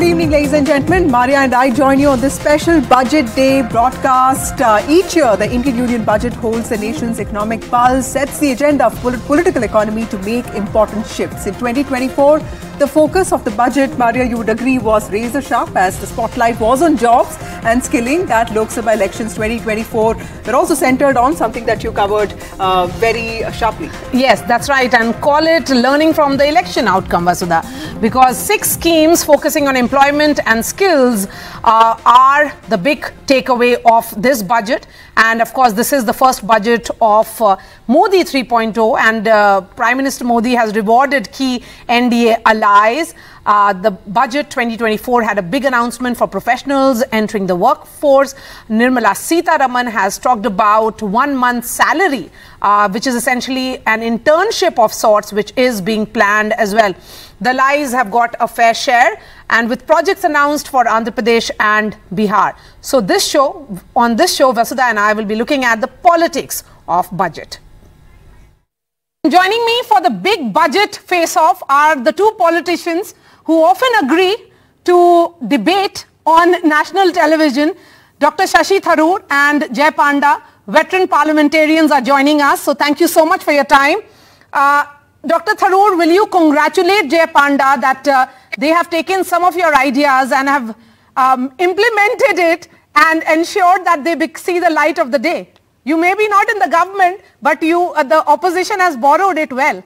Good evening, ladies and gentlemen. Maria and I join you on this special Budget Day broadcast. Each year, the Indian Union budget holds the nation's economic pulse, sets the agenda of political economy to make important shifts. In 2024, the focus of the budget, Maria, you would agree, was razor sharp as the spotlight was on jobs and skilling. That Lok Sabha elections 2024 were also centered on something that you covered very sharply. Yes, that's right. And call it learning from the election outcome, Vasudha. Because 6 schemes focusing on employment and skills are the big takeaway of this budget. And of course, this is the first budget of Modi 3.0, and Prime Minister Modi has rewarded key NDA allies. The budget 2024 had a big announcement for professionals entering the workforce. Nirmala Sitharaman has talked about 1 month's salary, which is essentially an internship of sorts, which is being planned as well. The allies have got a fair share, and with projects announced for Andhra Pradesh and Bihar. So on this show, Vasudha and I will be looking at the politics of budget. Joining me for the big budget face-off are the two politicians who often agree to debate on national television. Dr. Shashi Tharoor and Jay Panda, veteran parliamentarians, are joining us. So thank you so much for your time. Dr. Tharoor, will you congratulate Jay Panda that they have taken some of your ideas and have implemented it and ensured that they see the light of the day? You may be not in the government, but the opposition has borrowed it well.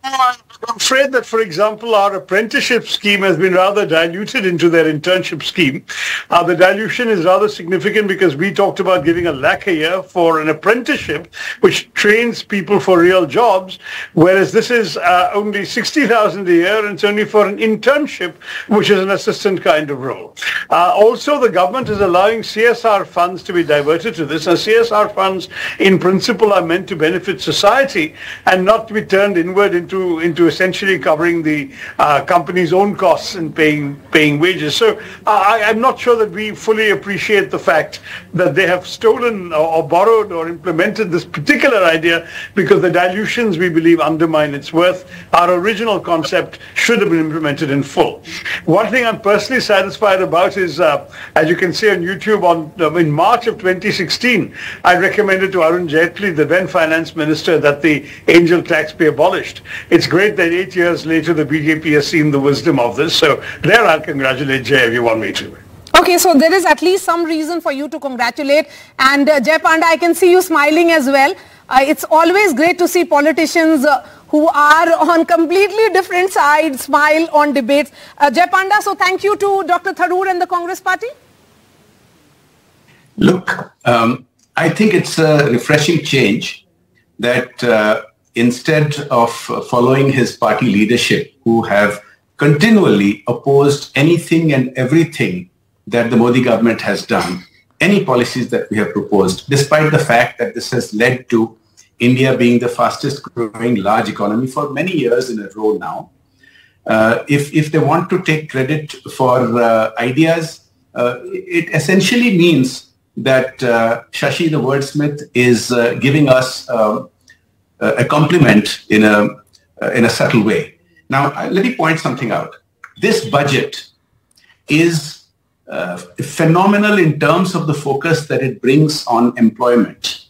I'm afraid that, for example, our apprenticeship scheme has been rather diluted into their internship scheme. The dilution is rather significant because we talked about giving a lakh a year for an apprenticeship, which trains people for real jobs, whereas this is only 60,000 a year, and it's only for an internship, which is an assistant kind of role. Also, the government is allowing CSR funds to be diverted to this, and CSR funds, in principle, are meant to benefit society and not to be turned inward into essentially covering the company's own costs and paying wages. So I'm not sure that we fully appreciate the fact that they have stolen or borrowed or implemented this particular idea, because the dilutions, we believe, undermine its worth. Our original concept should have been implemented in full. One thing I'm personally satisfied about is, as you can see on YouTube, in March of 2016, I recommended to Arun Jaitley, the then finance minister, that the angel tax be abolished. It's great that 8 years later the BJP has seen the wisdom of this. So there I'll congratulate Jay if you want me to. Okay, so there is at least some reason for you to congratulate. And Jay Panda, I can see you smiling as well. It's always great to see politicians who are on completely different sides smile on debates. Jay Panda, so thank you to Dr. Tharoor and the Congress Party. Look, I think it's a refreshing change that instead of following his party leadership, who have continually opposed anything and everything that the Modi government has done, any policies that we have proposed, despite the fact that this has led to India being the fastest growing large economy for many years in a row now. If they want to take credit for ideas, it essentially means that Shashi the wordsmith is giving us a compliment in a subtle way. Now, let me point something out. This budget is phenomenal in terms of the focus that it brings on employment.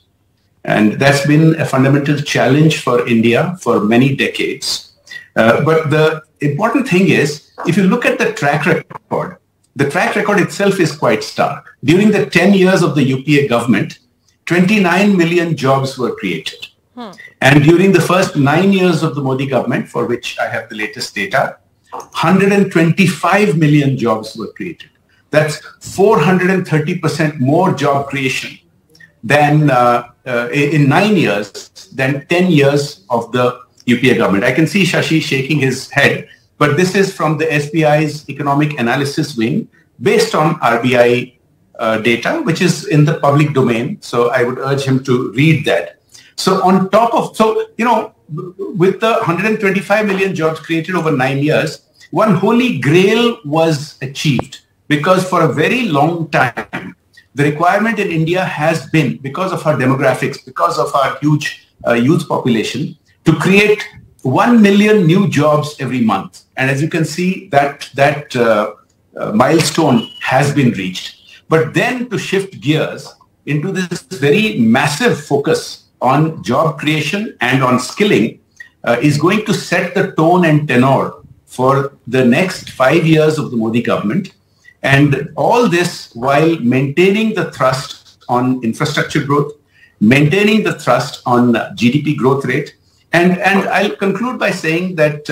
And that's been a fundamental challenge for India for many decades. But the important thing is, if you look at the track record itself is quite stark. During the 10 years of the UPA government, 29 million jobs were created. And during the first 9 years of the Modi government, for which I have the latest data, 125 million jobs were created. That's 430% more job creation than in 9 years than 10 years of the UPA government. I can see Shashi shaking his head, but this is from the SBI's economic analysis wing based on RBI data, which is in the public domain. So I would urge him to read that. So on top of, with the 125 million jobs created over 9 years, one holy grail was achieved, because for a very long time, the requirement in India has been, because of our demographics, because of our huge youth population, to create 1 million new jobs every month. And as you can see, that milestone has been reached. But then to shift gears into this very massive focus on job creation and on skilling is going to set the tone and tenor for the next 5 years of the Modi government. And all this while maintaining the thrust on infrastructure growth, maintaining the thrust on GDP growth rate. And I'll conclude by saying that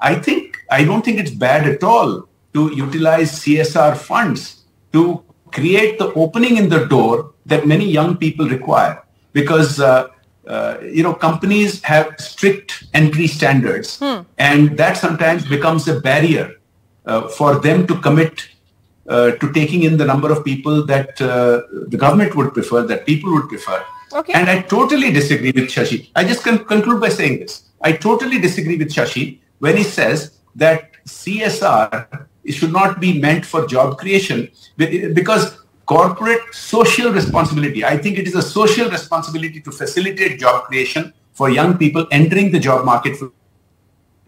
I don't think it's bad at all to utilize CSR funds to create the opening in the door that many young people require. Because companies have strict entry standards, and that sometimes becomes a barrier for them to commit to taking in the number of people that the government would prefer, that people would prefer. Okay. And I totally disagree with Shashi. I just conclude by saying this. I totally disagree with Shashi when he says that CSR should not be meant for job creation, because corporate social responsibility, I think it is a social responsibility to facilitate job creation for young people entering the job market.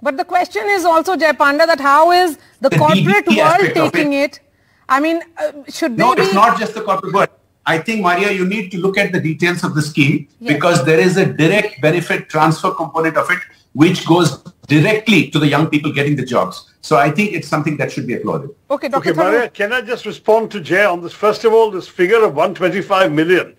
But the question is also, Jay Panda, that how is the corporate world taking it? I mean, should they it's not just the corporate world. I think, Maria, you need to look at the details of the scheme, because there is a direct benefit transfer component of it, which goes directly to the young people getting the jobs. So I think it's something that should be applauded. Okay, Dr. Maria, can I just respond to Jay on this? First of all, this figure of 125 million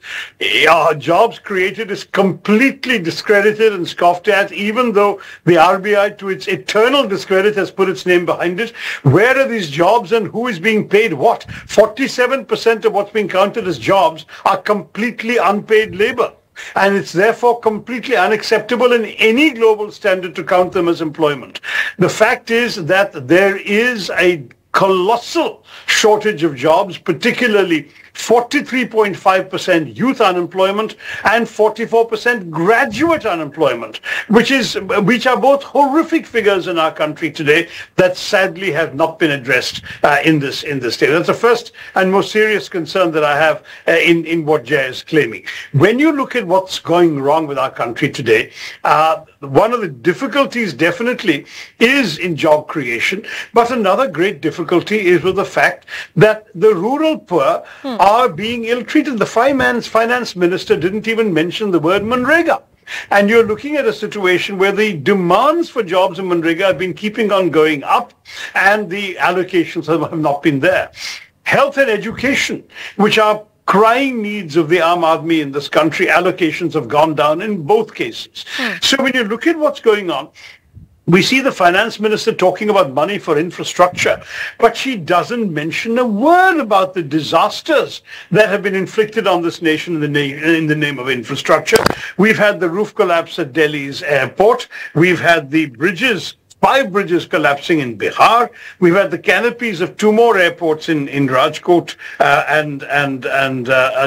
jobs created is completely discredited and scoffed at, even though the RBI, to its eternal discredit, has put its name behind it. Where are these jobs and who is being paid what? 47% of what's being counted as jobs are completely unpaid labor. And it's therefore completely unacceptable in any global standard to count them as employment. The fact is that there is a colossal shortage of jobs, particularly 43.5% youth unemployment and 44% graduate unemployment, which are both horrific figures in our country today that sadly have not been addressed in this state. That's the first and most serious concern that I have in what Jay is claiming. When you look at what's going wrong with our country today, one of the difficulties definitely is in job creation, but another great difficulty is with the fact that the rural poor are being ill-treated. The finance minister didn't even mention the word Manrega. And you're looking at a situation where the demands for jobs in Manrega have been keeping on going up and the allocations have not been there. Health and education, which are crying needs of the Aam Aadmi in this country, allocations have gone down in both cases. So when you look at what's going on, we see the finance minister talking about money for infrastructure, but she doesn't mention a word about the disasters that have been inflicted on this nation in the name of infrastructure. We've had the roof collapse at Delhi's airport. We've had the 5 bridges collapsing in Bihar. We've had the canopies of 2 more airports in Rajkot and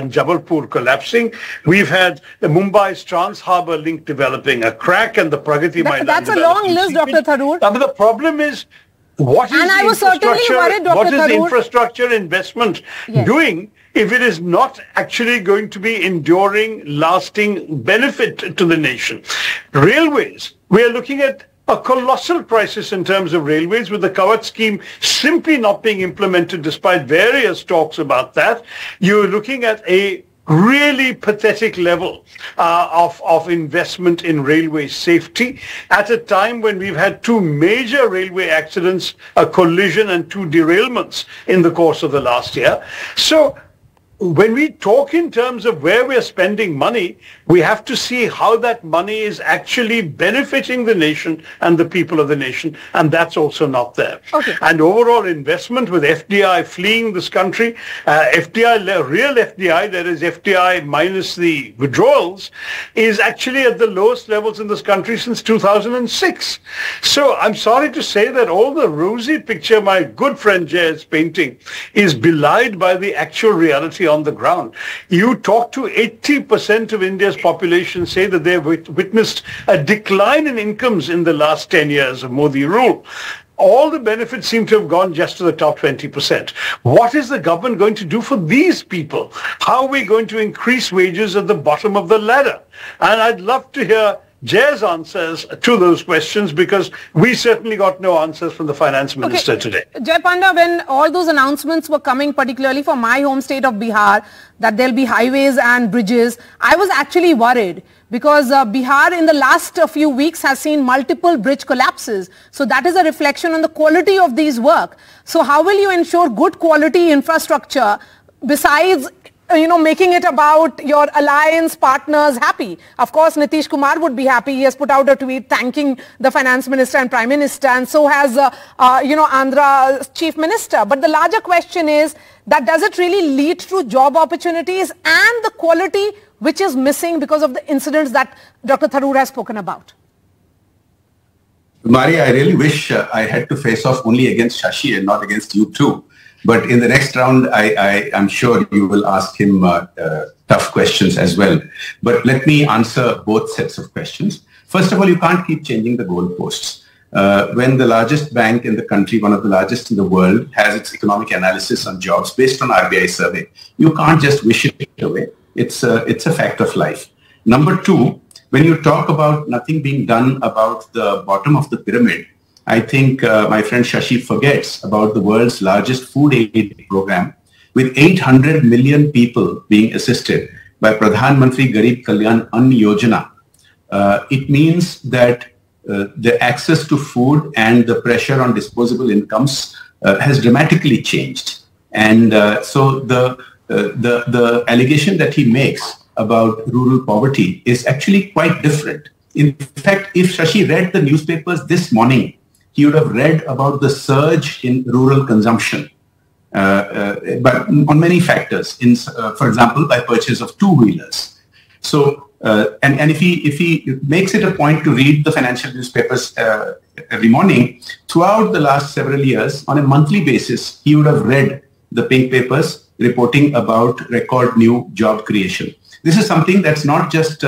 Jabalpur collapsing. We've had the Mumbai's Trans-Harbour link developing a crack and the Pragati Maidan. That's a long list, Dr. Tharoor. But the problem is, what is infrastructure investment doing if it is not actually going to be enduring, lasting benefit to the nation? Railways, we are looking at a colossal crisis in terms of railways, with the Kavach scheme simply not being implemented despite various talks about that. You're looking at a really pathetic level of investment in railway safety at a time when we've had 2 major railway accidents, a collision and 2 derailments in the course of the last year. So when we talk in terms of where we're spending money, we have to see how that money is actually benefiting the nation and the people of the nation, and that's also not there. Okay. And overall investment, with FDI fleeing this country, real FDI, that is FDI minus the withdrawals, is actually at the lowest levels in this country since 2006. So I'm sorry to say that all the rosy picture my good friend Jay is painting is belied by the actual reality on the ground. You talk to 80% of India's population, say that they've witnessed a decline in incomes in the last 10 years of Modi rule. All the benefits seem to have gone just to the top 20%. What is the government going to do for these people? How are we going to increase wages at the bottom of the ladder? And I'd love to hear Jay's answers to those questions, because we certainly got no answers from the finance minister today. Jay Panda, when all those announcements were coming, particularly for my home state of Bihar, that there'll be highways and bridges, I was actually worried because Bihar in the last few weeks has seen multiple bridge collapses. So that is a reflection on the quality of these work. So how will you ensure good quality infrastructure besides making it about your alliance partners happy? Of course, Nitish Kumar would be happy. He has put out a tweet thanking the finance minister and prime minister, and so has, Andhra's chief minister. But the larger question is that does it really lead to job opportunities and the quality which is missing because of the incidents that Dr. Tharoor has spoken about? Mari, I really wish I had to face off only against Shashi and not against you too. But in the next round, I'm sure you will ask him tough questions as well. But let me answer both sets of questions. First of all, you can't keep changing the goalposts. When the largest bank in the country, one of the largest in the world, has its economic analysis on jobs based on RBI survey, you can't just wish it away. It's a fact of life. Number two, when you talk about nothing being done about the bottom of the pyramid, I think my friend Shashi forgets about the world's largest food aid program with 800 million people being assisted by Pradhan Mantri Garib Kalyan Ann Yojana. It means that the access to food and the pressure on disposable incomes has dramatically changed. And so the allegation that he makes about rural poverty is actually quite different. In fact, if Shashi read the newspapers this morning, he would have read about the surge in rural consumption, but on many factors. For example, by purchase of two-wheelers. So, and if he makes it a point to read the financial newspapers every morning, throughout the last several years, on a monthly basis, he would have read the pink papers reporting about record new job creation. This is something that's not just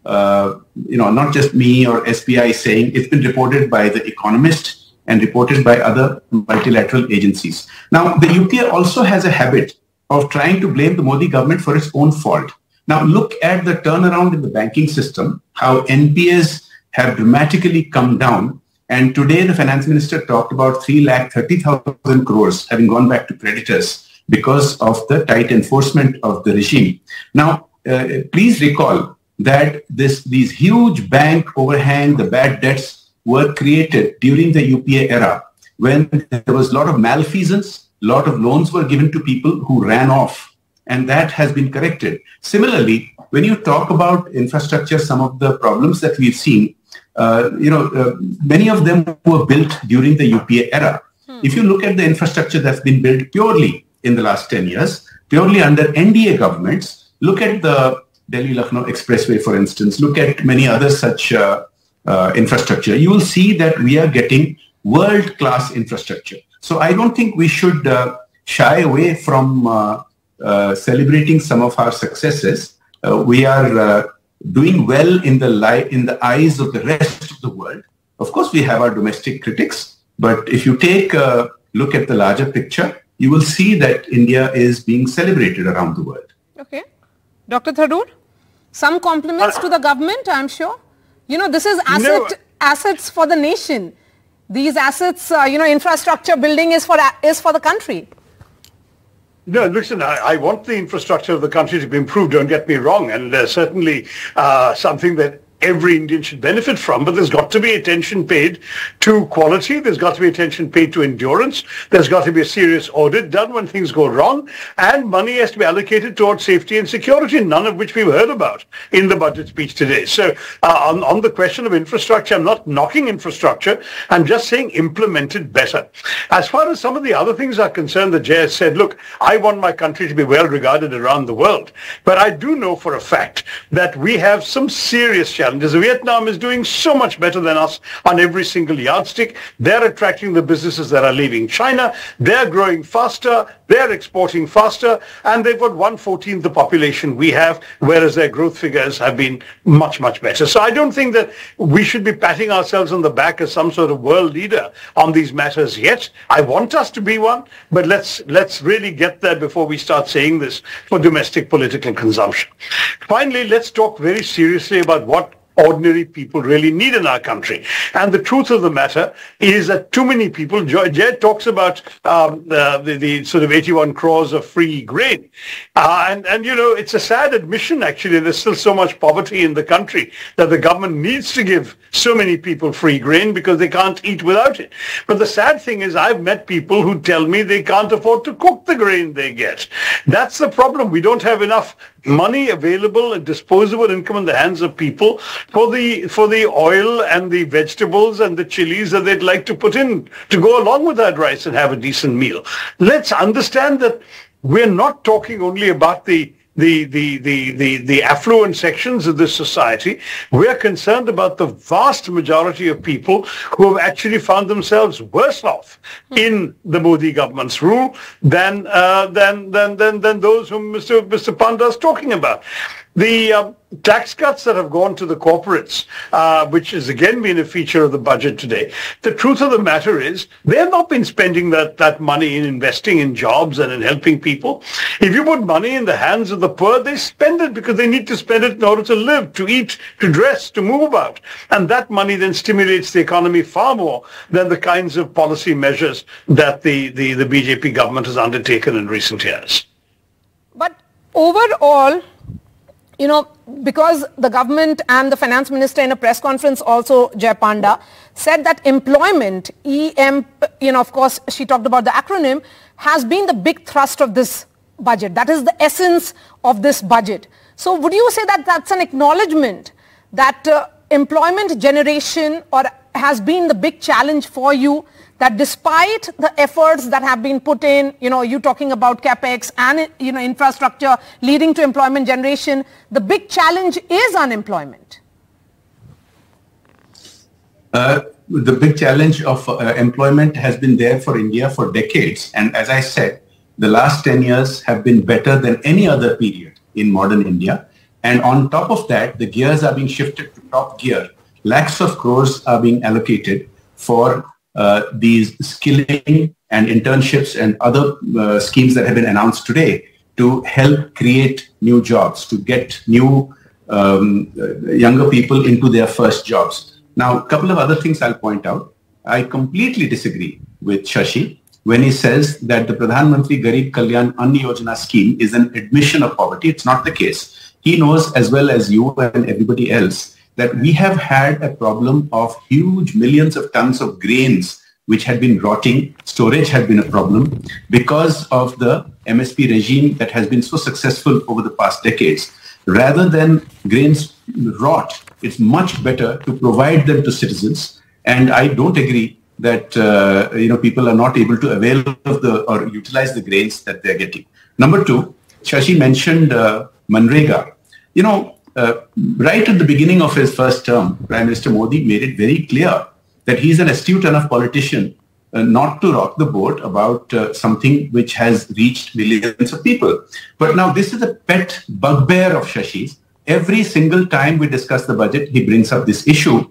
not just me or SBI saying. It's been reported by The Economist and reported by other multilateral agencies. Now, the UPA also has a habit of trying to blame the Modi government for its own fault. Now, look at the turnaround in the banking system, how NPAs have dramatically come down. And today, the finance minister talked about 330,000 crores having gone back to creditors because of the tight enforcement of the regime. Now, please recall that these huge bank overhang, the bad debts were created during the UPA era when there was a lot of malfeasance, a lot of loans were given to people who ran off, and that has been corrected. Similarly, when you talk about infrastructure, some of the problems that we've seen, many of them were built during the UPA era. If you look at the infrastructure that's been built purely in the last 10 years, purely under NDA governments, look at the Delhi-Lucknow Expressway, for instance, look at many other such infrastructure, you will see that we are getting world-class infrastructure. So I don't think we should shy away from celebrating some of our successes. We are doing well in the eyes of the rest of the world. Of course, we have our domestic critics, but if you take a look at the larger picture, you will see that India is being celebrated around the world. Okay. Dr. Tharoor, some compliments to the government, I'm sure. This is assets for the nation. These assets, infrastructure building is for the country. No, listen, I want the infrastructure of the country to be improved, don't get me wrong, and certainly something that every Indian should benefit from, but there's got to be attention paid to quality, there's got to be attention paid to endurance, there's got to be a serious audit done when things go wrong, and money has to be allocated towards safety and security, none of which we've heard about in the budget speech today. So on the question of infrastructure, I'm not knocking infrastructure, I'm just saying implement it better. As far as some of the other things are concerned, the Jay has said, look, I want my country to be well regarded around the world, but I do know for a fact that we have some serious challenges. Vietnam is doing so much better than us on every single yardstick. They're attracting the businesses that are leaving China. They're growing faster. They're exporting faster. And they've got 1/14 the population we have, whereas their growth figures have been much, much better. So I don't think that we should be patting ourselves on the back as some sort of world leader on these matters yet. I want us to be one, but let's really get there before we start saying this for domestic political consumption. Finally, let's talk very seriously about what ordinary people really need in our country. And the truth of the matter is that too many people, Jed talks about the sort of 81 crores of free grain. And you know, it's a sad admission, actually. There's still so much poverty in the country that the government needs to give so many people free grain because they can't eat without it. But the sad thing is I've met people who tell me they can't afford to cook the grain they get. That's the problem. We don't have enough money available and disposable income in the hands of people for the oil and the vegetables and the chilies that they'd like to put in to go along with that rice and have a decent meal. Let's understand that we're not talking only about the affluent sections of this society. We're concerned about the vast majority of people who have actually found themselves worse off in the Modi government's rule than those whom Mr. Panda is talking about. The tax cuts that have gone to the corporates, which has again been a feature of the budget today, the truth of the matter is they have not been spending that money in investing in jobs and in helping people. If you put money in the hands of the poor, they spend it because they need to spend it in order to live, to eat, to dress, to move about. And that money then stimulates the economy far more than the kinds of policy measures that the BJP government has undertaken in recent years. But overall, you know, because the government and the finance minister in a press conference also, Jay Panda, said that employment, of course, she talked about the acronym, has been the big thrust of this budget. That is the essence of this budget. So would you say that that's an acknowledgement that employment generation has been the big challenge for you, that despite the efforts that have been put in, you know, you talking about capex and, you know, infrastructure leading to employment generation, the big challenge is unemployment? The big challenge of employment has been there for India for decades. And as I said, the last 10 years have been better than any other period in modern India. And on top of that, the gears are being shifted to top gear. Lakhs of crores are being allocated for these skilling and internships and other schemes that have been announced today to help create new jobs, to get new younger people into their first jobs. Now, a couple of other things I'll point out. I completely disagree with Shashi when he says that the Pradhan Mantri Garib Kalyan Ann Yojana scheme is an admission of poverty. It's not the case. He knows as well as you and everybody else that we have had a problem of huge millions of tons of grains which had been rotting. Storage had been a problem because of the MSP regime that has been so successful over the past decades. Rather than grains rot, it's much better to provide them to citizens. And I don't agree that people are not able to avail of or utilize the grains that they're getting. Number two, Shashi mentioned Manrega. Right at the beginning of his first term, Prime Minister Modi made it very clear that he's an astute enough politician not to rock the boat about something which has reached millions of people. But now this is a pet bugbear of Shashi's. Every single time we discuss the budget, he brings up this issue,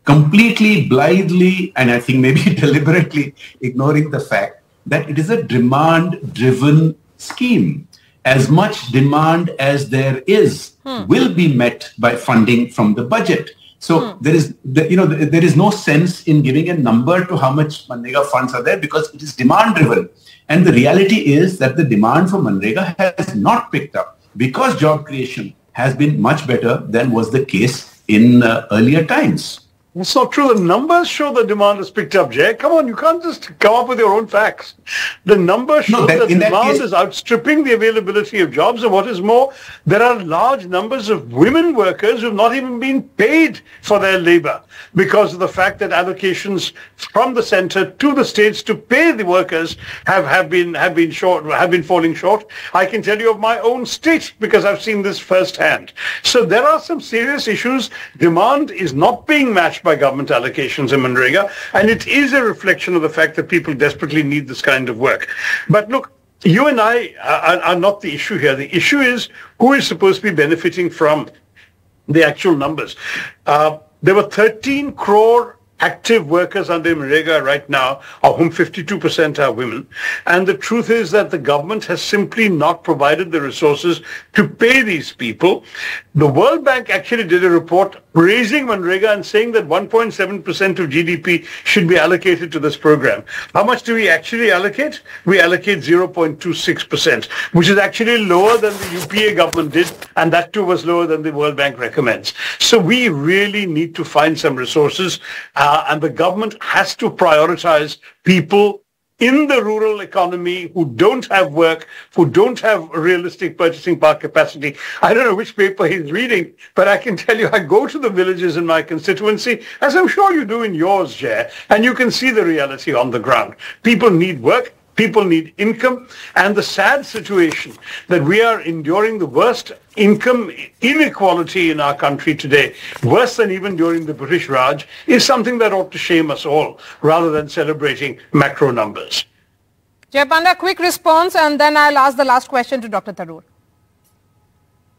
completely blithely, and I think maybe deliberately ignoring the fact that it is a demand-driven scheme. As much demand as there is will be met by funding from the budget. So there is no sense in giving a number to how much Manrega funds are there because it is demand driven. And the reality is that the demand for Manrega has not picked up because job creation has been much better than was the case in earlier times. It's not true. The numbers show the demand has picked up, Jay. Come on, you can't just come up with your own facts. The numbers show that demand is outstripping the availability of jobs. And what is more, there are large numbers of women workers who have not even been paid for their labor because of the fact that allocations from the center to the states to pay the workers have been falling short. I can tell you of my own state because I've seen this firsthand. So there are some serious issues. Demand is not being matched by government allocations in Manrega, and it is a reflection of the fact that people desperately need this kind of work. But look, you and I are not the issue here. The issue is who is supposed to be benefiting from the actual numbers. There were 13 crore active workers under Manrega right now, of whom 52% are women. And the truth is that the government has simply not provided the resources to pay these people. The World Bank actually did a report praising Manrega and saying that 1.7% of GDP should be allocated to this program. How much do we actually allocate? We allocate 0.26%, which is actually lower than the UPA government did, and that too was lower than the World Bank recommends. So we really need to find some resources, and the government has to prioritize people in the rural economy who don't have work, who don't have realistic purchasing power capacity. I don't know which paper he's reading, but I can tell you I go to the villages in my constituency, as I'm sure you do in yours, Jay, and you can see the reality on the ground. People need work. People need income, and the sad situation that we are enduring the worst income inequality in our country today, worse than even during the British Raj, is something that ought to shame us all rather than celebrating macro numbers. Jay Panda, quick response, and then I'll ask the last question to Dr. Tharoor.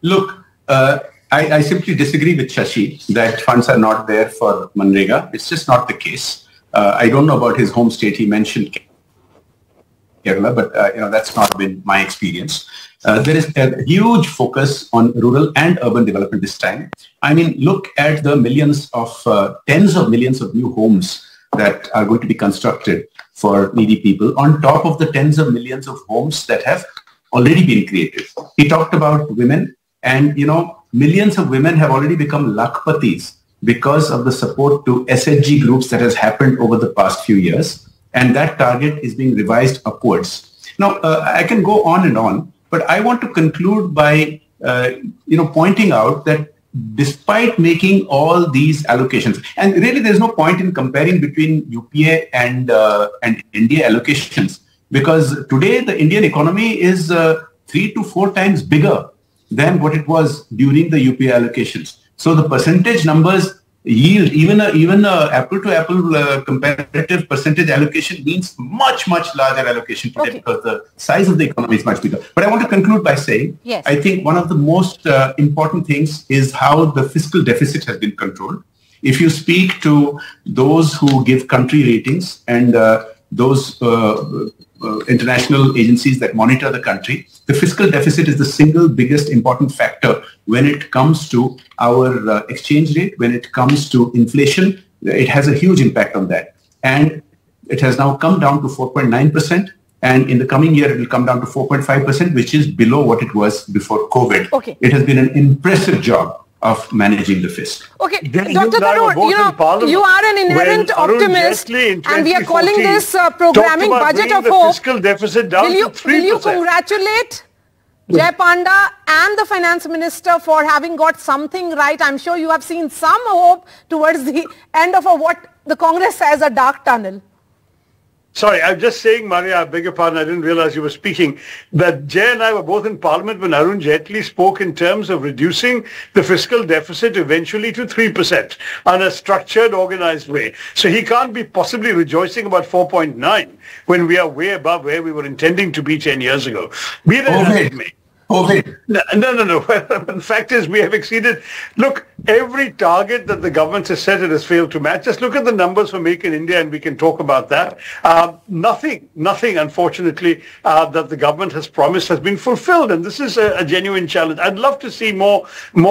Look, I simply disagree with Shashi that funds are not there for Manrega. It's just not the case. I don't know about his home state. He mentioned Kerala, but that's not been my experience. There is a huge focus on rural and urban development this time. I mean, look at the millions of, tens of millions of new homes that are going to be constructed for needy people on top of the tens of millions of homes that have already been created. He talked about women, and millions of women have already become lakpatis because of the support to SHG groups that has happened over the past few years. And that target is being revised upwards. Now, I can go on and on, but I want to conclude by, pointing out that despite making all these allocations, and really there's no point in comparing between UPA and India allocations, because today the Indian economy is 3 to 4 times bigger than what it was during the UPA allocations. So the percentage numbers yield, even a apple-to-apple comparative percentage allocation means much larger allocation today because the size of the economy is much bigger. But I want to conclude by saying, yes, I think one of the most important things is how the fiscal deficit has been controlled. If you speak to those who give country ratings and those international agencies that monitor the country, the fiscal deficit is the single biggest important factor when it comes to our exchange rate, when it comes to inflation. It has a huge impact on that. And it has now come down to 4.9%. And in the coming year, it will come down to 4.5%, which is below what it was before COVID. Okay. It has been an impressive job of managing the fisc. Okay, Dr. Tharoor, you are an inherent optimist, and we are calling this programming budget of hope. Fiscal deficit down to 3%. Will you congratulate Jay Panda and the finance minister for having got something right? I'm sure you have seen some hope towards the end of what the Congress says a dark tunnel. Sorry, I'm just saying, Maria, I beg your pardon, I didn't realize you were speaking, that Jay and I were both in Parliament when Arun Jaitley spoke in terms of reducing the fiscal deficit eventually to 3% on a structured, organized way. So he can't be possibly rejoicing about 4.9 when we are way above where we were intending to be 10 years ago. Be that as it may. No. The fact is we have exceeded. Look, every target that the government has set, it has failed to match. Just look at the numbers for Make in India and we can talk about that. Nothing, unfortunately, that the government has promised has been fulfilled. And this is a genuine challenge. I'd love to see more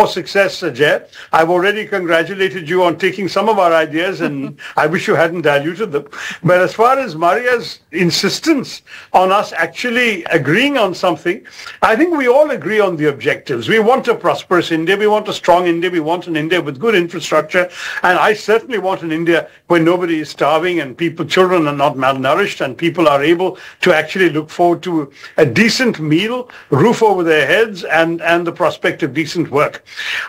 success, Jay. I've already congratulated you on taking some of our ideas and I wish you hadn't diluted them. But as far as Maria's insistence on us actually agreeing on something, I think we all agree on the objectives. We want a prosperous India. We want a strong India. We want an India with good infrastructure. And I certainly want an India where nobody is starving and children are not malnourished and people are able to actually look forward to a decent meal, roof over their heads, and the prospect of decent work.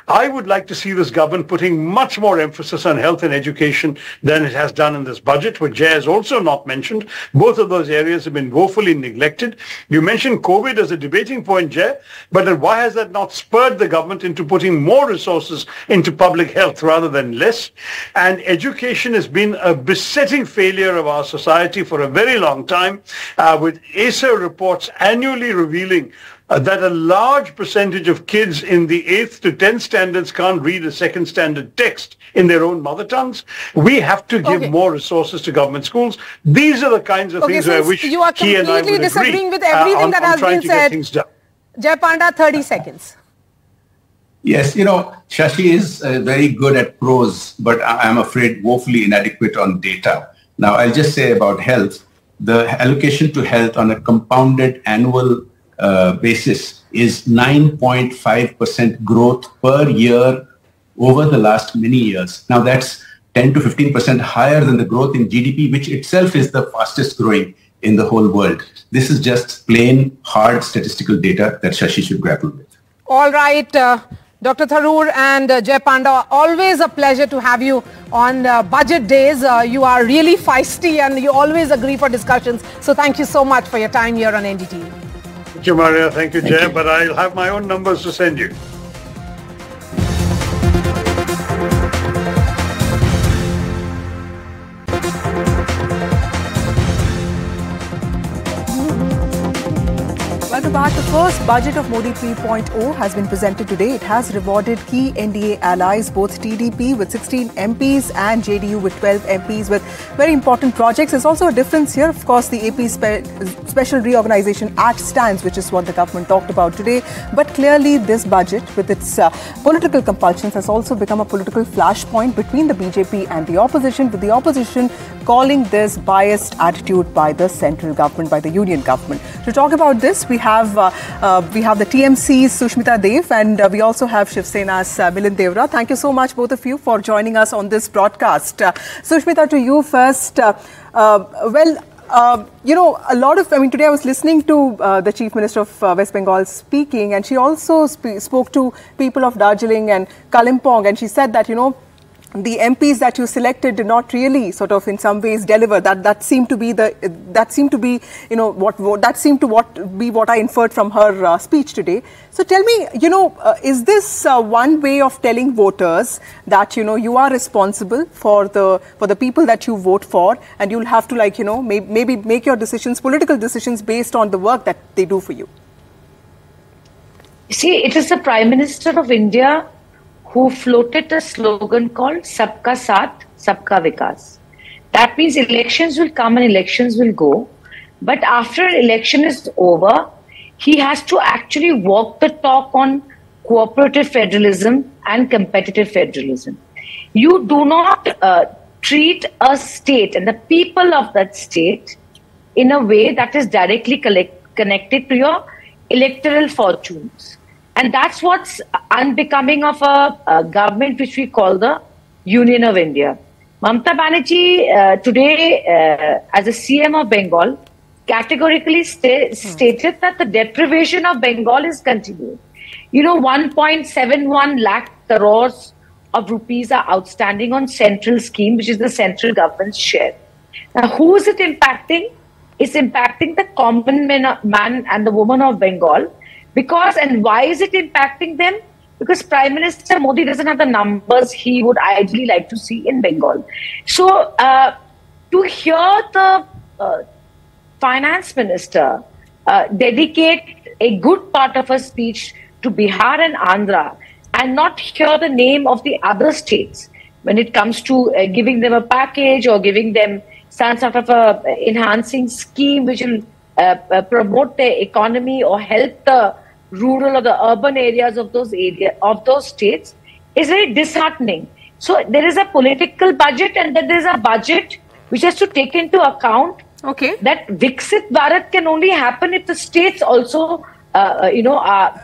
I would like to see this government putting much more emphasis on health and education than it has done in this budget, which Jay has also not mentioned. Both of those areas have been woefully neglected. You mentioned COVID as a debating point, Jay. But then why has that not spurred the government into putting more resources into public health rather than less? And education has been a besetting failure of our society for a very long time, with ASER reports annually revealing that a large percentage of kids in the 8th to 10th standards can't read a second standard text in their own mother tongues. We have to give more resources to government schools. These are the kinds of things where I wish he and I would agree. You are completely disagreeing with everything that has been said. Jay Panda, 30 seconds. Yes, Shashi is very good at prose, but I'm afraid woefully inadequate on data. Now, I'll just say about health. The allocation to health on a compounded annual basis is 9.5% growth per year over the last many years. Now, that's 10 to 15% higher than the growth in GDP, which itself is the fastest growing in the whole world. This is just plain hard statistical data that Shashi should grapple with. All right, Dr. Tharoor and Jay Panda, always a pleasure to have you on budget days. You are really feisty and you always agree for discussions. So thank you so much for your time here on NDTV. Thank you, Maria. Thank you, Jay. But I'll have my own numbers to send you. Welcome back. The first budget of Modi 3.0 has been presented today. It has rewarded key NDA allies, both TDP with 16 MPs and JDU with 12 MPs with very important projects. There's also a difference here. Of course, the AP Special Reorganization Act stands, which is what the government talked about today. But clearly, this budget, with its political compulsions, has also become a political flashpoint between the BJP and the opposition, with the opposition calling this biased attitude by the central government, by the union government. To talk about this, we have the TMC's Sushmita Dev, and we also have Shiv Sena's Milind Devra. Thank you so much, both of you, for joining us on this broadcast. Sushmita, to you first. Today I was listening to the Chief Minister of West Bengal speaking, and she also spoke to people of Darjeeling and Kalimpong, and she said that, the MPs that you selected did not really sort of in some ways deliver. That seemed to be what I inferred from her speech today. So tell me, is this one way of telling voters that you are responsible for the people that you vote for, and you'll have to maybe make your decisions, political decisions, based on the work that they do for you? See, it is the Prime Minister of India who floated a slogan called Sabka Saath, Sabka Vikas. That means elections will come and elections will go. But after an election is over, he has to actually walk the talk on cooperative federalism and competitive federalism. You do not treat a state and the people of that state in a way that is directly connected to your electoral fortunes. And that's what's unbecoming of a government which we call the Union of India. Mamata Banerjee today, as a CM of Bengal, categorically stated that the deprivation of Bengal is continuing. 1.71 lakh crores of rupees are outstanding on central scheme, which is the central government's share. Now, who is it impacting? It's impacting the common man and the woman of Bengal. And why is it impacting them? Because Prime Minister Modi doesn't have the numbers he would ideally like to see in Bengal. So, to hear the Finance Minister dedicate a good part of her speech to Bihar and Andhra and not hear the name of the other states when it comes to giving them a package or giving them some sort of a enhancing scheme which will promote their economy or help the rural or the urban areas of those states is very disheartening. So there is a political budget, and then there is a budget which has to take into account that Viksit Bharat can only happen if the states also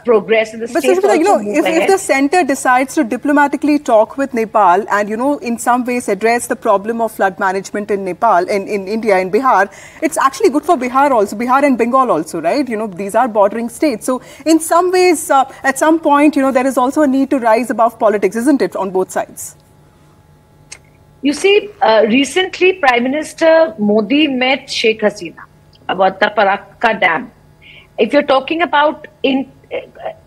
progress in the states. But if the centre decides to diplomatically talk with Nepal and in some ways address the problem of flood management in Nepal, in India, in Bihar, it's actually good for Bihar also, Bihar and Bengal also, right? These are bordering states. So in some ways, at some point, there is also a need to rise above politics, isn't it, on both sides? You see, recently Prime Minister Modi met Sheikh Hasina about the Farakka Dam. If you're talking about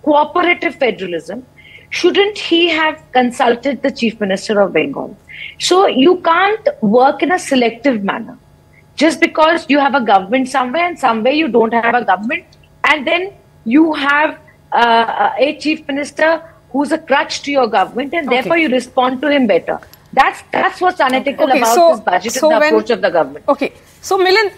cooperative federalism, shouldn't he have consulted the Chief Minister of Bengal? So you can't work in a selective manner. Just because you have a government somewhere and somewhere you don't have a government, and then you have a Chief Minister who's a crutch to your government, and therefore you respond to him better. That's what's unethical about this budget and the approach of the government. Okay. So, Milind,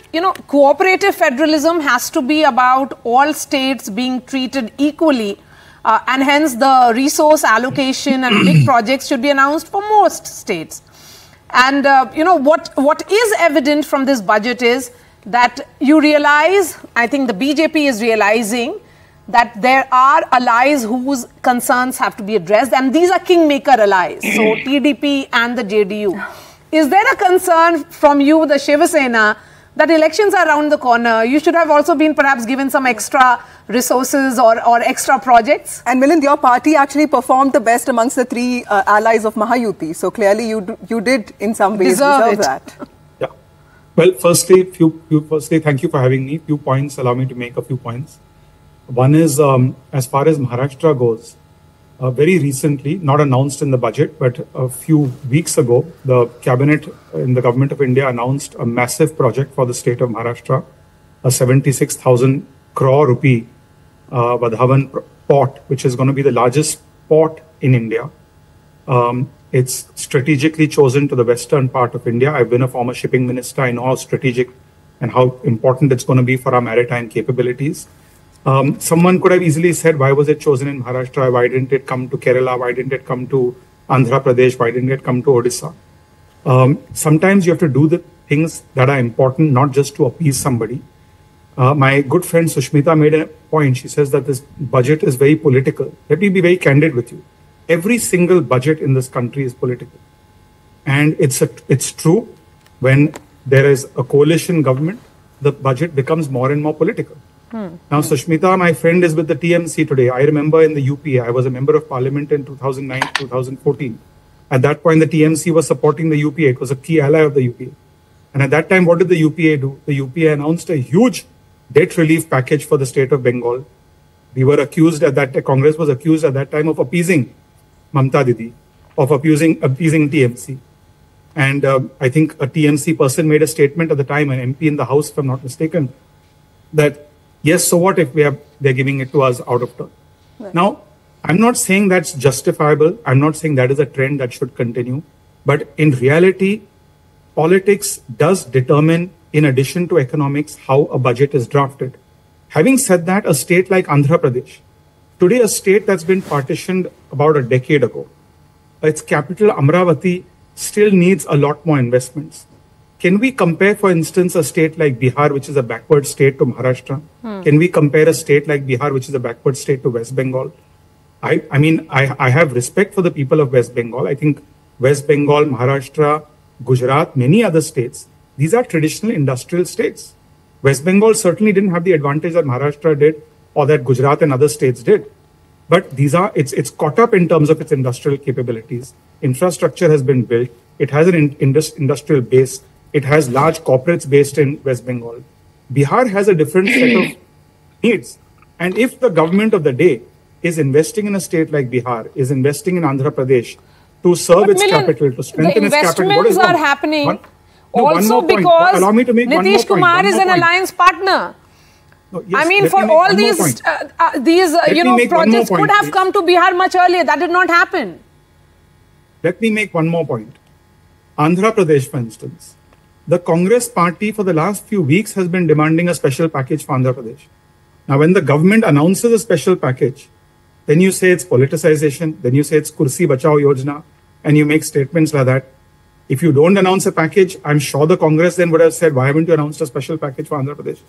cooperative federalism has to be about all states being treated equally. and hence the resource allocation and big projects should be announced for most states. And what is evident from this budget is that you realize, I think the BJP is realizing that there are allies whose concerns have to be addressed, and these are kingmaker allies, so TDP and the JDU. Is there a concern from you, the Shiva Sena, that elections are around the corner? You should have also been perhaps given some extra resources or extra projects. And Milind, your party actually performed the best amongst the three allies of Mahayuti. So clearly you did in some ways deserve that. Yeah. Well, firstly, thank you for having me. Few points, allow me to make a few points. One is, as far as Maharashtra goes, very recently, not announced in the budget, but a few weeks ago, the cabinet in the government of India announced a massive project for the state of Maharashtra, a 76,000 crore rupee Vadhavan port, which is going to be the largest port in India. It's strategically chosen to the western part of India. I've been a former shipping minister. I know how strategic and how important it's going to be for our maritime capabilities. Someone could have easily said, why was it chosen in Maharashtra? Why didn't it come to Kerala? Why didn't it come to Andhra Pradesh? Why didn't it come to Odisha? Sometimes you have to do the things that are important, not just to appease somebody. My good friend Sushmita made a point. She says that this budget is very political. Let me be very candid with you. Every single budget in this country is political. And it's true, when there is a coalition government, the budget becomes more and more political. Now, Sushmita, my friend, is with the TMC today. I remember in the UPA, I was a member of parliament in 2009, 2014. At that point, the TMC was supporting the UPA. It was a key ally of the UPA. And at that time, what did the UPA do? The UPA announced a huge debt relief package for the state of Bengal. We were accused at that, Congress was accused at that time of appeasing Mamta Didi, of appeasing TMC. And I think a TMC person made a statement at the time, an MP in the House, if I'm not mistaken, that yes, so what if they're giving it to us out of turn? Right. Now, I'm not saying that's justifiable. I'm not saying that is a trend that should continue. But in reality, politics does determine, in addition to economics, how a budget is drafted. Having said that, a state like Andhra Pradesh, today a state that's been partitioned about a decade ago, its capital Amravati still needs a lot more investments. Can we compare, for instance, a state like Bihar, which is a backward state, to Maharashtra? Can we compare a state like Bihar, which is a backward state, to West Bengal? I mean, I have respect for the people of West Bengal. I think West Bengal, Maharashtra, Gujarat, many other states, these are traditional industrial states. West Bengal certainly didn't have the advantage that Maharashtra did or that Gujarat and other states did. But it's caught up in terms of its industrial capabilities. Infrastructure has been built. It has an industrial base. It has large corporates based in West Bengal. Bihar has a different set of needs. And if the government of the day is investing in a state like Bihar, is investing in Andhra Pradesh to serve its capital, to strengthen its capital, what is are happening also because Nitish Kumar is an alliance partner. No, yes, I mean, for all these projects could have come to Bihar much earlier. That did not happen. Let me make one more point. Andhra Pradesh, for instance. The Congress party for the last few weeks has been demanding a special package for Andhra Pradesh. Now, when the government announces a special package, then you say it's politicization, then you say it's Kursi Bachao Yojana, and you make statements like that. If you don't announce a package, I'm sure the Congress then would have said, why haven't you announced a special package for Andhra Pradesh?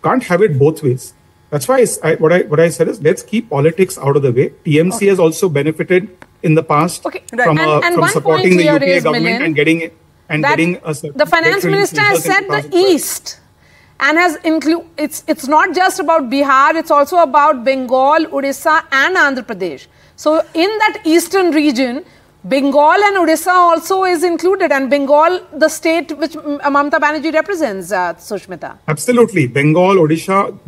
Can't have it both ways. That's why what I said is, let's keep politics out of the way. TMC has also benefited in the past from supporting the UPA government and getting it. The finance minister has said the East and has it's not just about Bihar, it's also about Bengal, Odisha and Andhra Pradesh. So in that eastern region, Bengal and Odisha also is included, and Bengal, the state which Mamata Banerjee represents, Sushmita. Absolutely. Bengal, Odisha,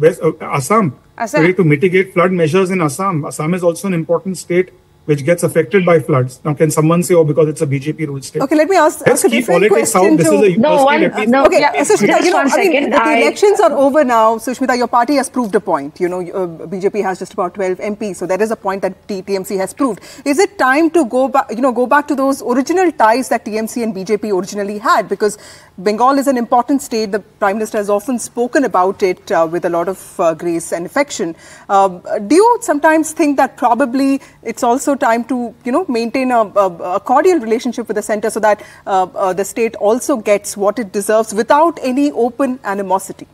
Assam. To mitigate flood measures in Assam. Assam is also an important state which gets affected by floods. Now, can someone say, oh, because it's a BJP ruled state? Okay, let me ask Let's a keep different politics out. question. This is a university. Okay, Sushmita, just one second. The elections are over now. Sushmita, your party has proved a point. BJP has just about 12 MPs, so there is a point that TMC has proved. Is it time to go back to those original ties that TMC and BJP originally had? Because Bengal is an important state. The Prime Minister has often spoken about it with a lot of grace and affection. Do you sometimes think that probably it's also time to, maintain a cordial relationship with the centre so that the state also gets what it deserves without any open animosity?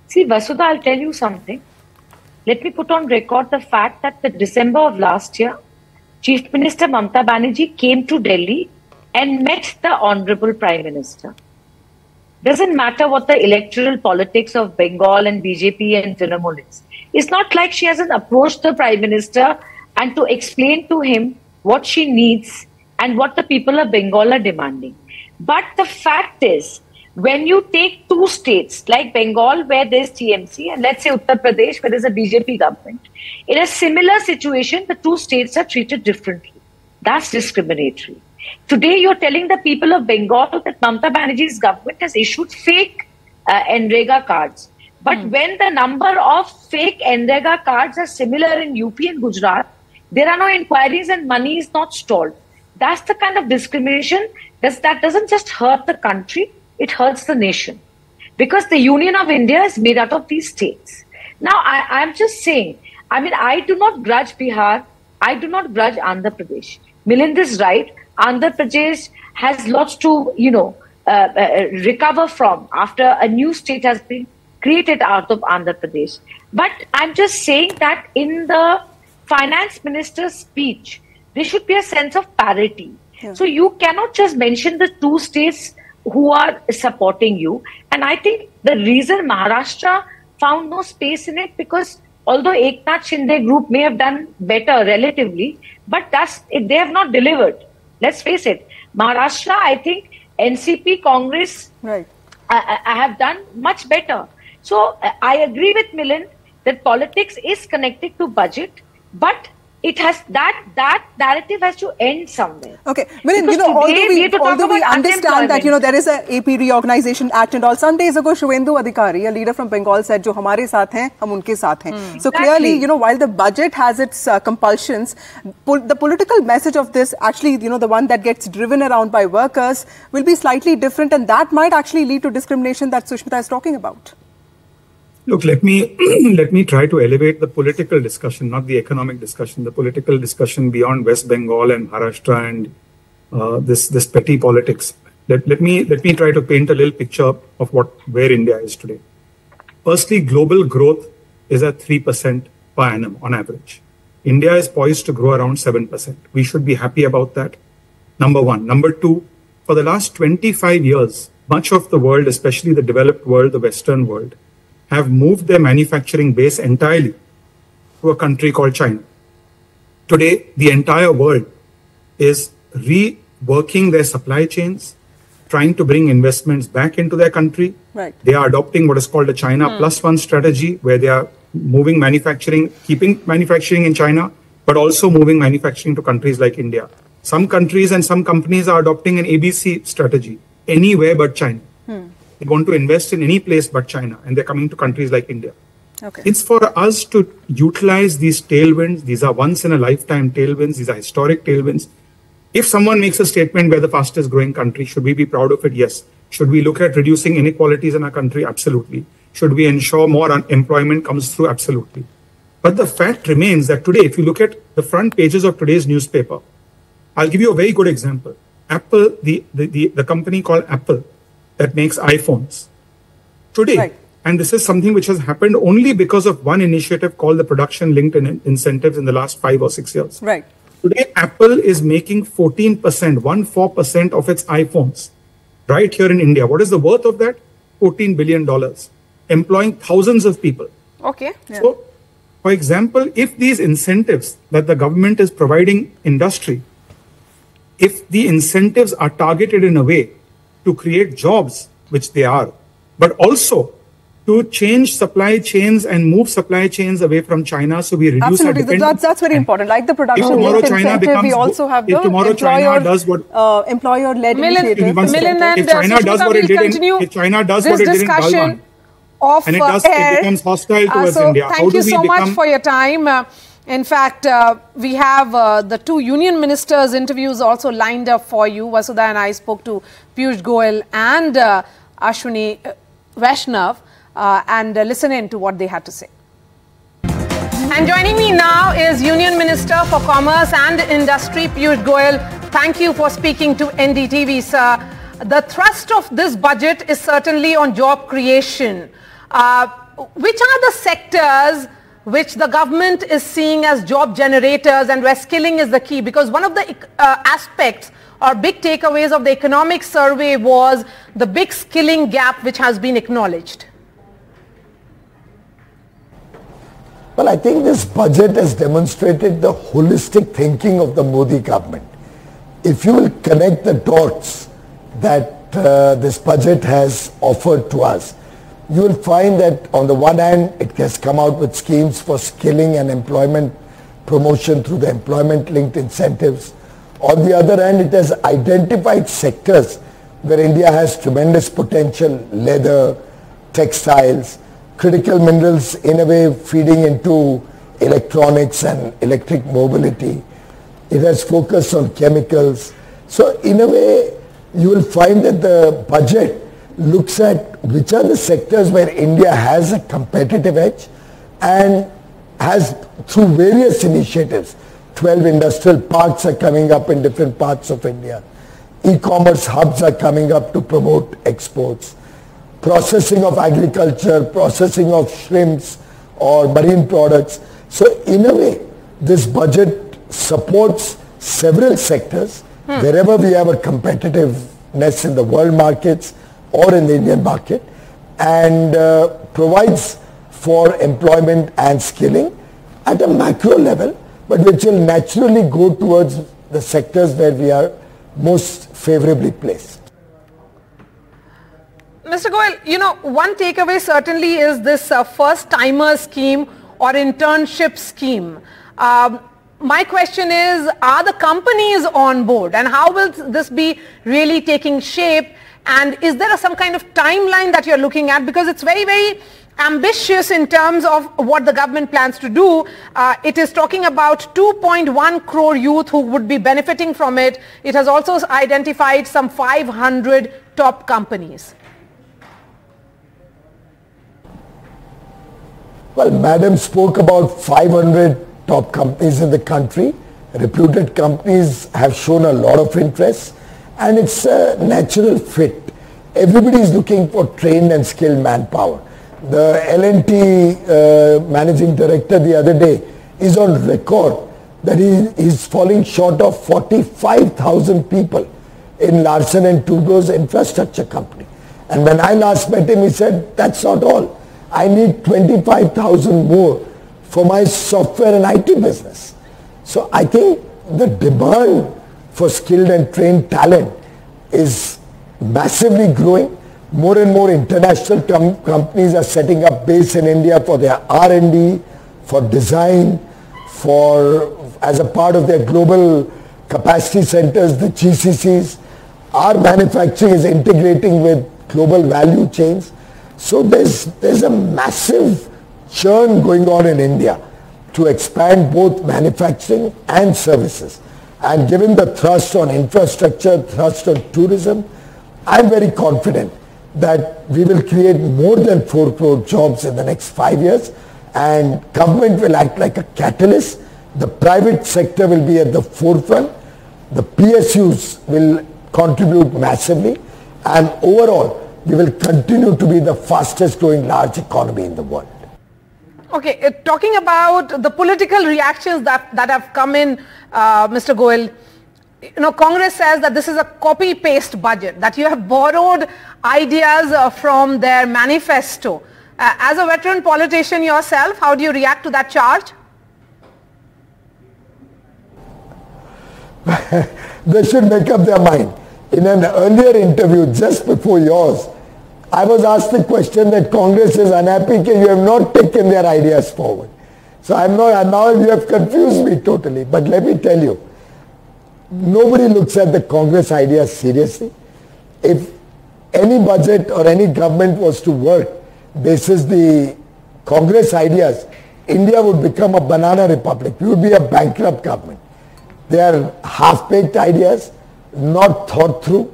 See, Vasudha, I'll tell you something. Let me put on record the fact that the December of last year, Chief Minister Mamata Banerjee came to Delhi and met the Honorable Prime Minister. Doesn't matter what the electoral politics of Bengal and BJP and Trinamool is. It's not like she hasn't approached the Prime Minister and to explain to him what she needs and what the people of Bengal are demanding. But the fact is, when you take two states like Bengal where there's TMC and let's say Uttar Pradesh where there's a BJP government, in a similar situation, the two states are treated differently. That's discriminatory. Today, you're telling the people of Bengal that Mamata Banerjee's government has issued fake NREGA cards. But when the number of fake NREGA cards are similar in UP and Gujarat, there are no inquiries and money is not stalled. That's the kind of discrimination that doesn't just hurt the country, it hurts the nation. Because the Union of India is made out of these states. Now, I'm just saying, I do not grudge Bihar, I do not grudge Andhra Pradesh. Milind is right. Andhra Pradesh has lots to, recover from after a new state has been created out of Andhra Pradesh. But I'm just saying that in the finance minister's speech, there should be a sense of parity. Yeah. So you cannot just mention the two states who are supporting you. And I think the reason Maharashtra found no space in it, because although Eknath Shinde group may have done better relatively, but they have not delivered. Let's face it, Maharashtra, I think NCP, Congress have done much better. So I agree with Milind that politics is connected to budget, but it has that narrative has to end somewhere. Okay, Milind, although we understand that there is a AP Reorganization Act and all. Some days ago, Shubhendu Adhikari, a leader from Bengal, said, "Jo hamare saath hain, hum unke saath hain." So clearly, while the budget has its compulsions, the political message of this, actually, the one that gets driven around by workers, will be slightly different, and that might actually lead to discrimination that Sushmita is talking about. Look, let me try to elevate the political discussion, not the economic discussion, the political discussion beyond West Bengal and Maharashtra and this petty politics. Let me try to paint a little picture of where India is today. Firstly, global growth is at 3% per annum on average. India is poised to grow around 7%. We should be happy about that. Number one. Number two, for the last 25 years, much of the world, especially the developed world, the Western world, have moved their manufacturing base entirely to a country called China. Today, the entire world is reworking their supply chains, trying to bring investments back into their country. Right. They are adopting what is called the China Plus One strategy, where they are moving manufacturing, keeping manufacturing in China, but also moving manufacturing to countries like India. Some countries and some companies are adopting an ABC strategy, anywhere but China. They want to invest in any place but China, and they're coming to countries like India. Okay. It's for us to utilize these tailwinds. These are once-in-a-lifetime tailwinds. These are historic tailwinds. If someone makes a statement, we're the fastest growing country, should we be proud of it? Yes. Should we look at reducing inequalities in our country? Absolutely. Should we ensure more employment comes through? Absolutely. But the fact remains that today, if you look at the front pages of today's newspaper, I'll give you a very good example. Apple, the company called Apple, that makes iPhones. Today, and this is something which has happened only because of one initiative called the production-linked incentives in the last 5 or 6 years. Right. Today, Apple is making 14% of its iPhones right here in India. What is the worth of that? $14 billion, employing thousands of people. Okay. Yeah. So, for example, if these incentives that the government is providing industry, if the incentives are targeted in a way to create jobs, which they are, but also to change supply chains and move supply chains away from China, so we reduce our Absolutely, dependence. that's very important. Like the production linked incentive, we also have the employer-led initiative. If China does what it did in Galwan, and it becomes hostile towards India. Thank you so much for your time. In fact, we have the two union ministers' interviews also lined up for you. Vasudha and I spoke to Piyush Goyal and Ashwini Vaishnav and listen in to what they had to say. And joining me now is Union Minister for Commerce and Industry, Piyush Goyal. Thank you for speaking to NDTV, sir. The thrust of this budget is certainly on job creation. Which are the sectors which the government is seeing as job generators and where skilling is the key? Because one of the aspects or big takeaways of the economic survey was the big skilling gap which has been acknowledged. Well, I think this budget has demonstrated the holistic thinking of the Modi government. If you will connect the dots that this budget has offered to us, you will find that on the one hand, it has come out with schemes for skilling and employment promotion through the employment-linked incentives. On the other hand, it has identified sectors where India has tremendous potential: leather, textiles, critical minerals, in a way feeding into electronics and electric mobility. It has focused on chemicals. So in a way, you will find that the budget looks at which are the sectors where India has a competitive edge and has, through various initiatives, 12 industrial parks are coming up in different parts of India. E-commerce hubs are coming up to promote exports. Processing of agriculture, processing of shrimps or marine products. So in a way, this budget supports several sectors wherever we have a competitiveness in the world markets or in the Indian market, and provides for employment and skilling at a macro level, but which will naturally go towards the sectors where we are most favorably placed. Mr. Goyal, you know, one takeaway certainly is this first-timer scheme or internship scheme. My question is, are the companies on board, and how will this be really taking shape? And is there some kind of timeline that you're looking at? Because it's very, very ambitious in terms of what the government plans to do. It is talking about 2.1 crore youth who would be benefiting from it. It has also identified some 500 top companies. Well, Madam spoke about 500 top companies in the country. Reputed companies have shown a lot of interest, and it's a natural fit. Everybody is looking for trained and skilled manpower. The L&T managing director the other day is on record that he is falling short of 45,000 people in Larsen & Toubro's infrastructure company. And when I last met him, he said, that's not all. I need 25,000 more for my software and IT business. So I think the demand for skilled and trained talent is massively growing. More and more international companies are setting up base in India for their R&D, for design, as a part of their global capacity centers, the GCCs. Our manufacturing is integrating with global value chains. So there's a massive churn going on in India to expand both manufacturing and services. And given the thrust on infrastructure, thrust on tourism, I'm very confident that we will create more than 4 crore jobs in the next 5 years, and government will act like a catalyst. The private sector will be at the forefront. The PSUs will contribute massively, and overall, we will continue to be the fastest growing large economy in the world. Okay, talking about the political reactions that have come in, Mr. Goyal, you know, Congress says that this is a copy-paste budget, that you have borrowed ideas from their manifesto. As a veteran politician yourself, how do you react to that charge? They should make up their mind. In an earlier interview just before yours, I was asked the question that Congress is unhappy that you have not taken their ideas forward. So I'm not, now you have confused me totally. But let me tell you, nobody looks at the Congress ideas seriously. If any budget or any government was to work basis the Congress ideas, India would become a banana republic. We would be a bankrupt government. They are half-baked ideas, not thought through,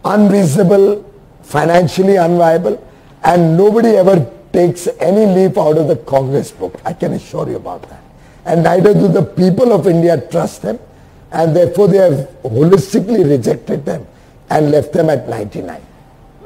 unreasonable, financially unviable, and nobody ever takes any leaf out of the Congress book. I can assure you about that. And neither do the people of India trust them, and therefore they have holistically rejected them and left them at 99.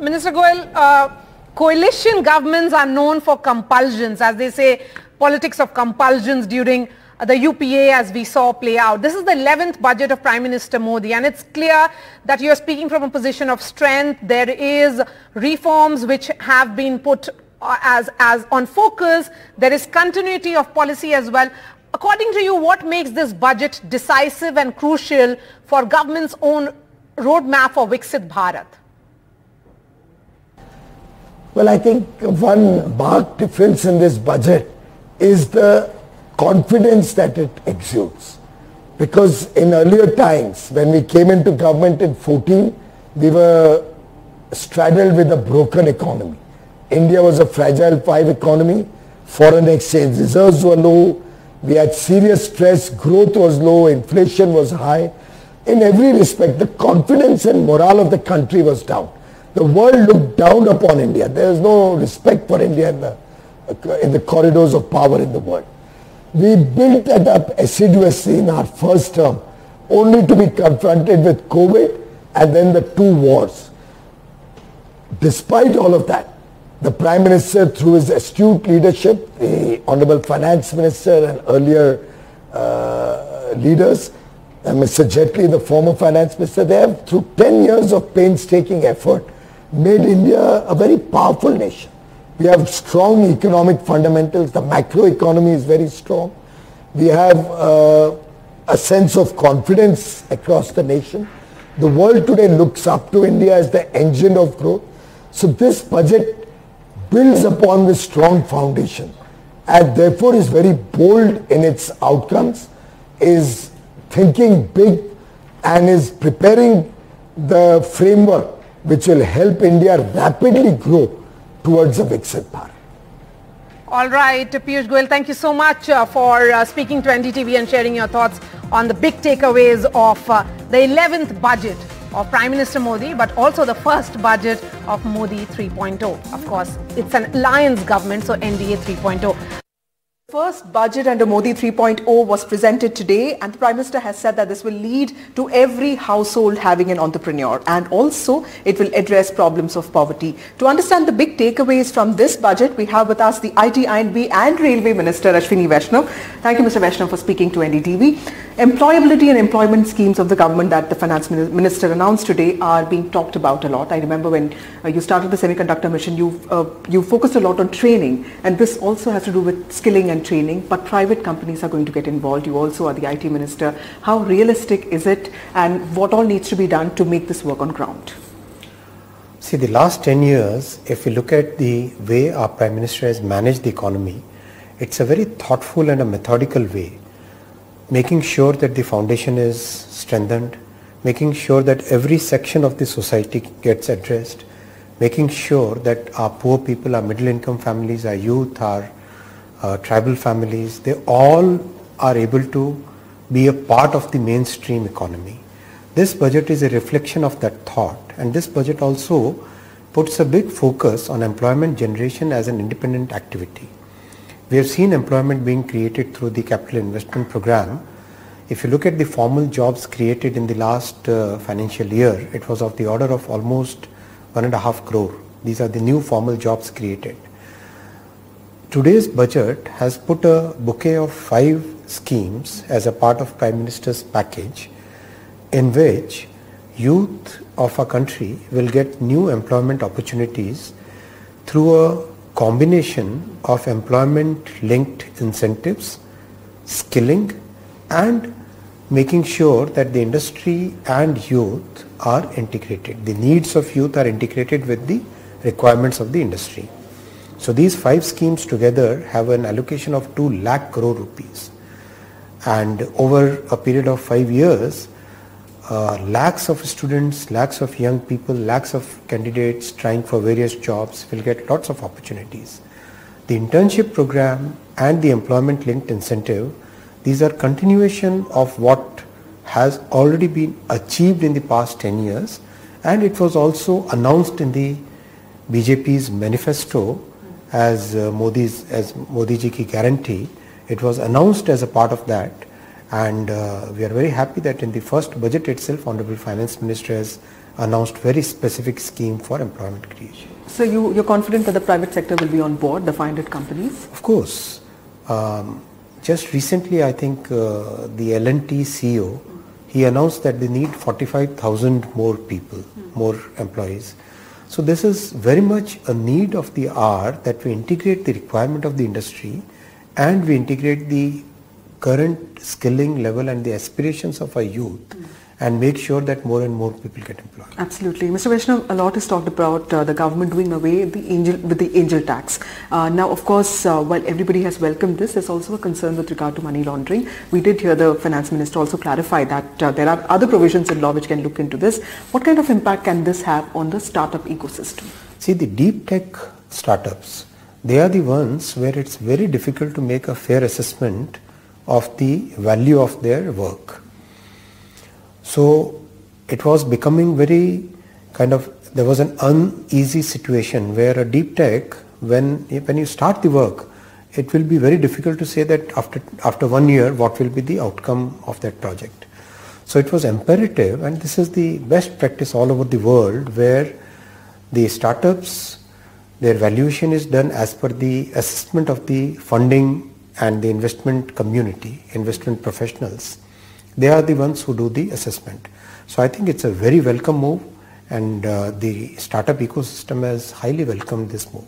Minister Goel, coalition governments are known for compulsions, as they say, politics of compulsions during the UPA as we saw play out. This is the 11th budget of Prime Minister Modi, and it's clear that you are speaking from a position of strength. There is reforms which have been put as on focus. There is continuity of policy as well. According to you, what makes this budget decisive and crucial for government's own roadmap for Viksit Bharat? Well, I think one marked difference in this budget is the confidence that it exudes. Because in earlier times, when we came into government in 14, we were straddled with a broken economy. India was a fragile five economy, foreign exchange reserves were low, we had serious stress, growth was low, inflation was high. In every respect, the confidence and morale of the country was down. The world looked down upon India. There was no respect for India in the corridors of power in the world. We built that up assiduously in our first term, only to be confronted with COVID and then the two wars. Despite all of that, the Prime Minister, through his astute leadership, the Honorable Finance Minister and earlier leaders, and Mr. Jaitley, the former Finance Minister, they have, through 10 years of painstaking effort, made India a very powerful nation. We have strong economic fundamentals. The macro economy is very strong. We have a sense of confidence across the nation. The world today looks up to India as the engine of growth. So this budget builds upon this strong foundation and therefore is very bold in its outcomes, is thinking big and is preparing the framework which will help India rapidly grow towards a Viksit Bharat. All right, Piyush Goel, thank you so much for speaking to NDTV and sharing your thoughts on the big takeaways of the 11th budget of Prime Minister Modi, but also the first budget of Modi 3.0. Of course, it's an alliance government, so NDA 3.0. First budget under Modi 3.0 was presented today, and the Prime Minister has said that this will lead to every household having an entrepreneur, and also it will address problems of poverty. To understand the big takeaways from this budget, we have with us the IT, INB and Railway Minister Ashwini Vaishnav. Thank you, Mr. Vaishnav, for speaking to NDTV. Employability and employment schemes of the government that the Finance Minister announced today are being talked about a lot. I remember when you started the semiconductor mission, you focused a lot on training, and this also has to do with skilling and training, but private companies are going to get involved. You also are the IT Minister. How realistic is it, and what all needs to be done to make this work on ground? See, the last 10 years, if we look at the way our Prime Minister has managed the economy, it's a very thoughtful and a methodical way, making sure that the foundation is strengthened, making sure that every section of the society gets addressed, making sure that our poor people, our middle income families, our youth, our tribal families, they all are able to be a part of the mainstream economy. This budget is a reflection of that thought, and this budget also puts a big focus on employment generation as an independent activity. We have seen employment being created through the capital investment program. If you look at the formal jobs created in the last financial year, it was of the order of almost 1.5 crore. These are the new formal jobs created. Today's budget has put a bouquet of 5 schemes as a part of Prime Minister's package, in which youth of our country will get new employment opportunities through a combination of employment-linked incentives, skilling, and making sure that the industry and youth are integrated. The needs of youth are integrated with the requirements of the industry. So these 5 schemes together have an allocation of 2 lakh crore rupees. And over a period of 5 years, lakhs of students, lakhs of young people, lakhs of candidates trying for various jobs will get lots of opportunities. The internship program and the employment linked incentive, these are continuation of what has already been achieved in the past 10 years, and it was also announced in the BJP's manifesto as Modi ji ki guarantee. It was announced as a part of that, and we are very happy that in the first budget itself, Honorable Finance Minister has announced very specific scheme for employment creation. So you're confident that the private sector will be on board, the 500 companies? Of course. Just recently, I think the L&T CEO, he announced that they need 45,000 more people, more employees. So this is very much a need of the hour that we integrate the requirement of the industry and we integrate the current skilling level and the aspirations of our youth and make sure that more and more people get employed. Absolutely. Mr. Vaishnav, a lot is talked about the government doing away with the angel tax. Now, of course, while everybody has welcomed this, there's also a concern with regard to money laundering. We did hear the Finance Minister also clarify that there are other provisions in law which can look into this. What kind of impact can this have on the startup ecosystem? See, the deep tech startups, they are the ones where it's very difficult to make a fair assessment of the value of their work. So it was becoming very there was an uneasy situation where a deep tech, when you start the work, it will be very difficult to say that after 1 year what will be the outcome of that project. So it was imperative, and this is the best practice all over the world, where the startups, their valuation is done as per the assessment of the funding and the investment community, investment professionals. They are the ones who do the assessment. So I think it's a very welcome move, and the startup ecosystem has highly welcomed this move.